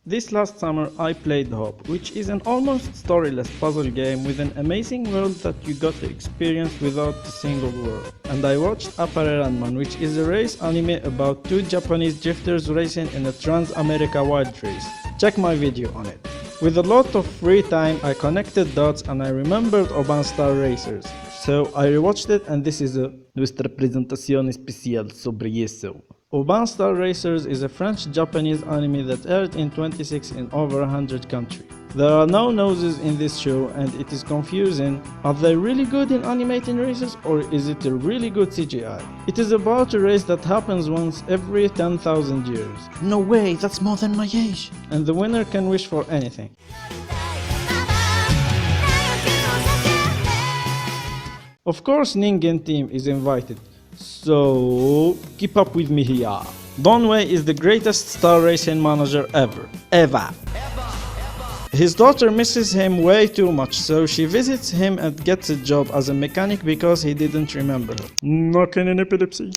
This last summer I played Hope, which is an almost storyless puzzle game with an amazing world that you got to experience without a single word. And I watched Appare Ranman, which is a race anime about two Japanese drifters racing in a Trans-America wild race. Check my video on it. With a lot of free time I connected dots and I remembered Oban Star Racers. So I rewatched it and this is nuestra presentación especial sobre eso. Oban Star Racers is a French-Japanese anime that aired in 26 in over 100 countries. There are no noses in this show and it is confusing. Are they really good in animating races or is it a really good CGI? It is about a race that happens once every 10,000 years. No way, that's more than my age. And the winner can wish for anything. Of course Ningen team is invited. So keep up with me here. Donway is the greatest star racing manager ever. His daughter misses him way too much, so she visits him and gets a job as a mechanic because he didn't remember her. Knocking in epilepsy.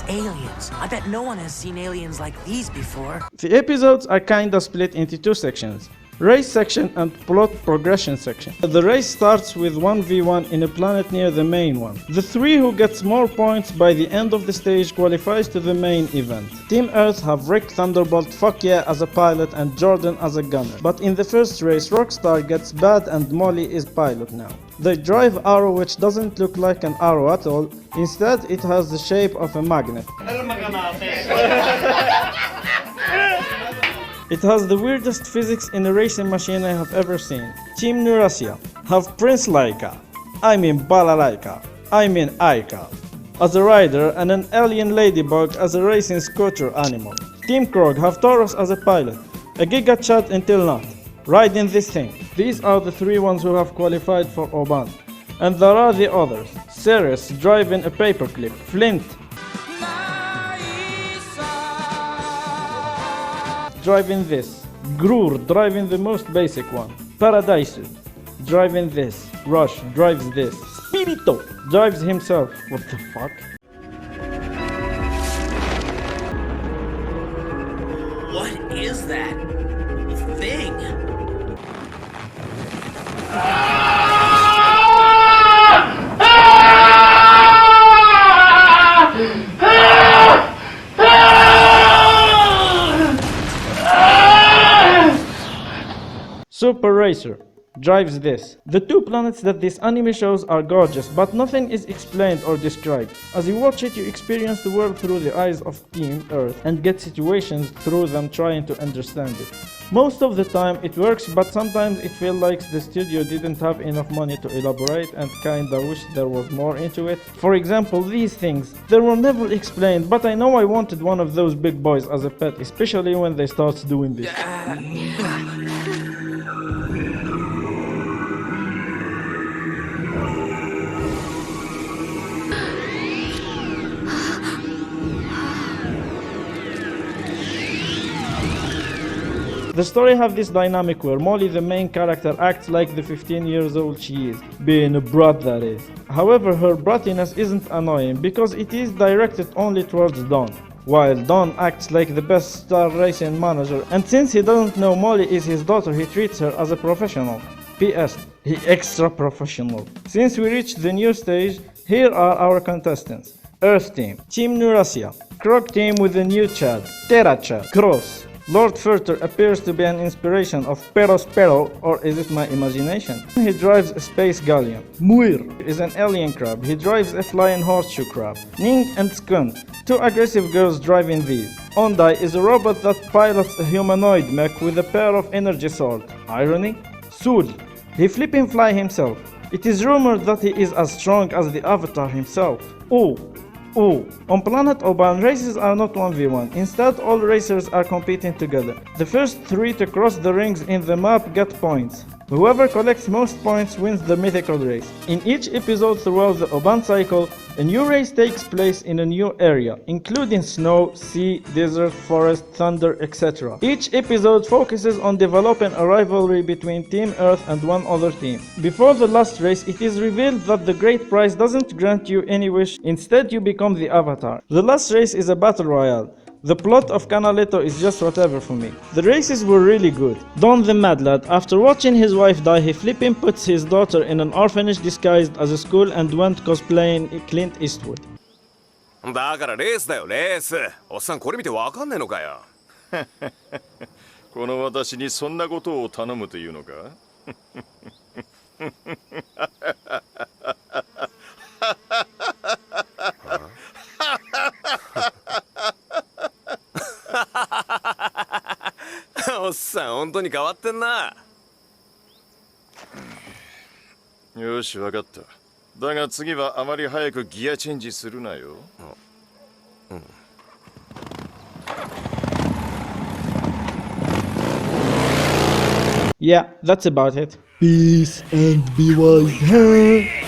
Aliens. I bet no one has seen aliens like these before. The episodes are kinda split into two sections. Race section and plot progression section. The race starts with 1v1 in a planet near the main one. The three who gets more points by the end of the stage qualifies to the main event. Team Earth have Rick Thunderbolt Fuck Yeah as a pilot and Jordan as a gunner. But in the first race Rockstar gets bad and Molly is pilot now. They drive Arrow, which doesn't look like an arrow at all. Instead it has the shape of a magnet. It has the weirdest physics in a racing machine I have ever seen. Team Neurasia have Prince Laika, Balalaika, Aika, as a rider and an alien ladybug as a racing scooter animal. Team Krog have Taurus as a pilot, a Giga Chat until not, riding this thing. These are the three ones who have qualified for Oban. And there are the others. Ceres driving a paperclip, Flint driving this, Grur driving the most basic one, Paradise driving this, Rush drives this, Spirito drives himself. What the fuck? What is that thing? Super Racer drives this. The two planets that this anime shows are gorgeous, but nothing is explained or described. As you watch it, you experience the world through the eyes of Team Earth and get situations through them trying to understand it. Most of the time it works, but sometimes it feels like the studio didn't have enough money to elaborate and kinda wish there was more into it. For example, these things. They were never explained, but I know I wanted one of those big boys as a pet, especially when they start doing this. The story have this dynamic where Molly, the main character, acts like the 15 years old she is, being a brat that is. However, her brattiness isn't annoying because it is directed only towards Don, while Don acts like the best star racing manager, and since he doesn't know Molly is his daughter, he treats her as a professional. P.S. He extra professional. Since we reached the new stage, here are our contestants. Earth Team, Team Neurasia, Krog Team with the new Chad, Terra Chad, Cross. Lord Furter appears to be an inspiration of Perospero, or is it my imagination? He drives a space galleon. Muir is an alien crab. He drives a flying horseshoe crab. Ning and Skun, two aggressive girls driving these. Ondai is a robot that pilots a humanoid mech with a pair of energy swords. Irony? Sul, he flip and fly himself. It is rumored that he is as strong as the Avatar himself. On Planet Oban, races are not 1v1, instead all racers are competing together. The first three to cross the rings in the map get points. Whoever collects most points wins the mythical race. In each episode throughout the Oban cycle, a new race takes place in a new area, including snow, sea, desert, forest, thunder, etc. Each episode focuses on developing a rivalry between Team Earth and one other team. Before the last race, it is revealed that the Great Prize doesn't grant you any wish, instead you become the Avatar. The last race is a battle royale. The plot of Canaletto is just whatever for me. The races were really good. Don the Mad Lad, after watching his wife die, he flipping puts his daughter in an orphanage disguised as a school and went cosplaying Clint Eastwood. だからレースだよレース。おっさんこれ見てわかんねえのかよ。この私にそんなことを頼むというのかおっさん本当に変わってんな。よしわかった。だが次はあまり早くギアチェンジするなよ。Yeah, that's about it. Peace and be wise.